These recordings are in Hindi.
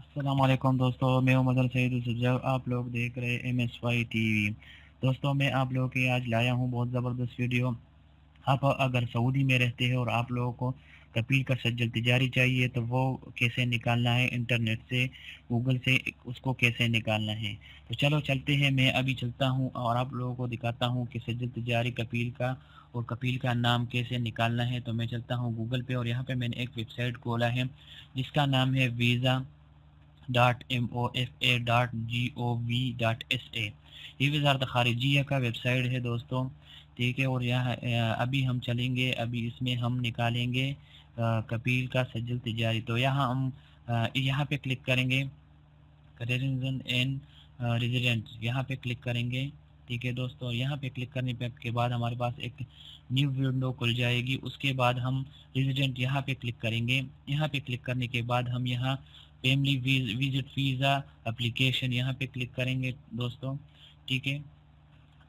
अस्सलाम वालेकुम दोस्तों, मैं हूं मदर सईद यूसुफ। आप लोग देख रहे MSY टीवी। दोस्तों, मैं आप लोगों के आज लाया हूं बहुत ज़बरदस्त वीडियो। आप अगर सऊदी में रहते हैं और आप लोगों को कपील का सज्जल तिजारी चाहिए तो वो कैसे निकालना है इंटरनेट से, गूगल से उसको कैसे निकालना है। तो चलो चलते हैं, मैं अभी चलता हूं और आप लोगों को दिखाता हूं कि सज्जल तिजारी कपील का और कपील का नाम कैसे निकालना है। तो मैं चलता हूं गूगल पे और यहाँ पे मैंने एक वेबसाइट खोला है जिसका नाम है visa.mofa.gov.sa। ये वजारत खारिजिया का वेबसाइट है दोस्तों, ठीक है। और यहाँ अभी हम चलेंगे, अभी इसमें हम निकालेंगे कपील का सज्जल तिजारी। तो यहाँ हम यहाँ पे क्लिक करेंगे, रेजिडेंट एंड रेजिडेंट यहाँ पे क्लिक करेंगे, ठीक है दोस्तों। यहाँ पे क्लिक करने पे के बाद हमारे पास एक न्यू विंडो खुल जाएगी। उसके बाद हम रेजिडेंट यहाँ पे क्लिक करेंगे। यहाँ पे क्लिक करने के बाद हम यहाँ फैमिली विजिट वीज़ा एप्लीकेशन यहाँ पे क्लिक करेंगे दोस्तों, ठीक है।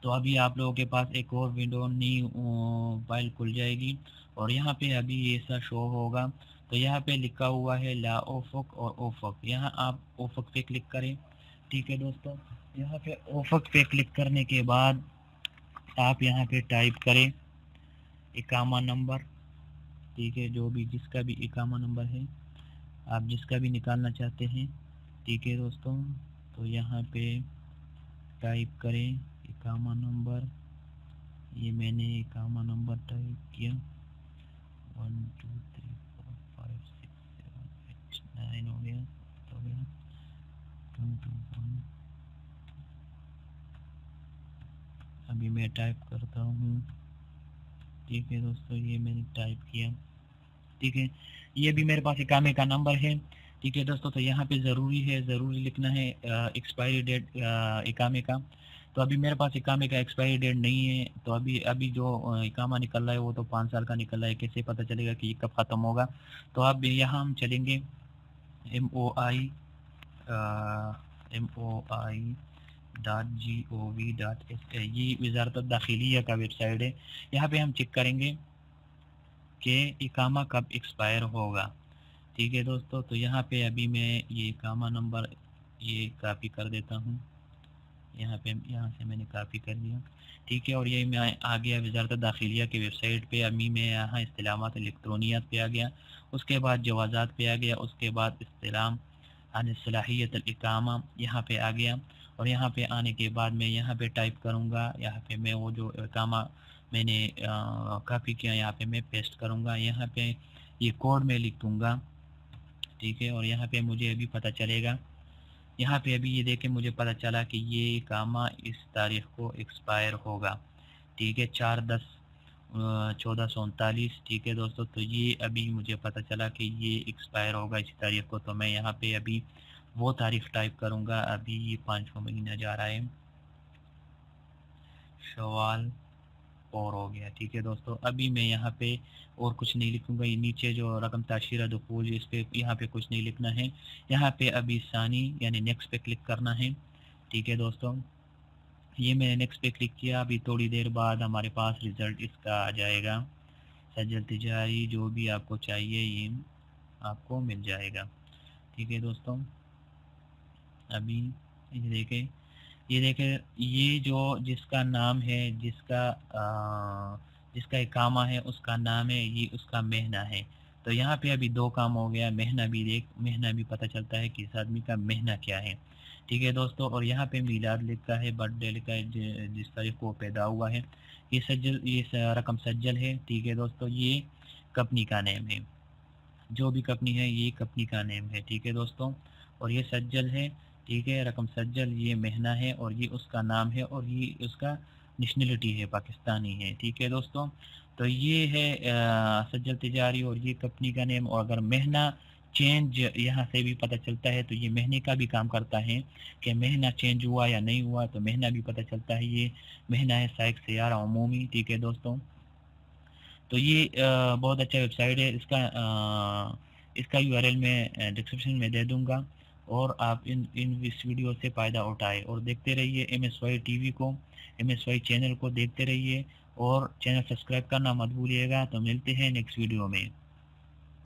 तो अभी आप लोगों के पास एक और विंडो न्यू फाइल खुल जाएगी और यहाँ पे अभी ऐसा शो होगा। तो यहाँ पे लिखा हुआ है ला ओफक और ओफक, यहाँ आप ओफक पे क्लिक करें, ठीक है दोस्तों। यहाँ पे ओफक पे क्लिक करने के बाद आप यहाँ पे टाइप करें इकामा नंबर, ठीक है, जो भी जिसका भी इकामा नंबर है, आप जिसका भी निकालना चाहते हैं, ठीक है दोस्तों। तो यहाँ पे टाइप करें इकामा नंबर, ये मैंने इकामा नंबर टाइप किया 1 2 3 4 5 6 7 8 9 हो गया, हो गया 2 2 1। अभी मैं टाइप करता हूँ, ठीक है दोस्तों, ये मैंने टाइप किया, ठीक है। ये भी मेरे पास इकामे का नंबर है, ठीक है दोस्तों। तो यहाँ पे ज़रूरी लिखना है एक्सपायरी डेट इकामे का। तो अभी मेरे पास इकामे का एक्सपायरी डेट नहीं है, तो अभी अभी जो इकामा निकल रहा है वो तो 5 साल का निकल रहा है, कैसे पता चलेगा कि ये कब ख़त्म होगा। तो अब यहाँ हम चलेंगे MOI.gov.sa, ये वजारत दाखिलिया का वेबसाइट है। यहाँ पे हम चेक करेंगे कि इकामा कब एक्सपायर होगा, ठीक है दोस्तों। तो यहाँ पे अभी मैं ये इकामा नंबर ये कॉपी कर देता हूँ, यहाँ से मैंने कॉपी कर लिया, ठीक है। और ये मैं आ गया वजारत दाखिलिया के वेबसाइट पे। अभी मैं यहाँ इस्तिलामात इलेक्ट्रॉनियात पे आ गया, उसके बाद जवाज़ात पे आ गया, उसके बाद इस्तिलाम अन सलाहियत इकामा यहाँ पे आ गया। और यहाँ पे आने के बाद मैं यहाँ पे टाइप करूँगा, यहाँ पे मैं वो जो इकामा मैंने कॉपी किया यहाँ पे मैं पेस्ट करूँगा, यहाँ पे ये कोड में लिख दूँगा, ठीक है। और यहाँ पे मुझे अभी पता चलेगा, यहाँ पे अभी ये देखें मुझे पता चला कि ये इकामा इस तारीख को एक्सपायर होगा, ठीक है, 4/10/1439, ठीक है दोस्तों। तो ये अभी मुझे पता चला कि ये एक्सपायर होगा इसी तारीख को। तो मैं यहाँ पे अभी वो तारीख टाइप करूँगा। अभी ये 5वां महीना जा रहा है, शवाल, और हो गया, ठीक है दोस्तों। अभी मैं यहाँ पे और कुछ नहीं लिखूँगा, ये नीचे जो रकम ताशीरा दुखूल इस पे यहाँ पे कुछ नहीं लिखना है। यहाँ पे अभी सानी यानी नेक्स्ट पे क्लिक करना है, ठीक है दोस्तों। ये मैंने नेक्स्ट पे क्लिक किया। अभी थोड़ी देर बाद हमारे पास रिज़ल्ट इसका आ जाएगा, सज्जल तिजारी जो भी आपको चाहिए ये आपको मिल जाएगा, ठीक है दोस्तों। अभी ये देखें ये जो जिसका नाम है, जिसका इकामा है उसका नाम है, ये उसका महीना है। तो यहाँ पे अभी 2 काम हो गया, महीना भी पता चलता है कि इस आदमी का महीना क्या है, ठीक है दोस्तों। और यहाँ पे मीलाद लिखा है, बर्थडे लिखा है, जिस तारीख को पैदा हुआ है। ये रकम सज्जल है, ठीक है दोस्तों। ये कंपनी का नेम है, जो भी कंपनी है ये कंपनी का नेम है, ठीक है दोस्तों। और ये सज्जल है, ठीक है, रकम सज्जल, ये महीना है और ये उसका नाम है और ये उसका नेशनलिटी है, पाकिस्तानी है, ठीक है दोस्तों। तो ये है सज्जल तिजारी और ये कंपनी का नेम। और अगर महीना चेंज यहाँ से भी पता चलता है तो ये महीने का भी काम करता है कि महीना चेंज हुआ या नहीं हुआ, तो महीना भी पता चलता है। ये महीना है साइक सयारा अमूमी, ठीक है दोस्तों। तो ये बहुत अच्छा वेबसाइट है, इसका यूआरएल मैं डिस्क्रिप्शन में दे दूंगा। और आप इन इस वीडियो से फ़ायदा उठाएं और देखते रहिए MSY टीवी को, MSY चैनल को देखते रहिए और चैनल सब्सक्राइब करना मत भूलिएगा। तो मिलते हैं नेक्स्ट वीडियो में।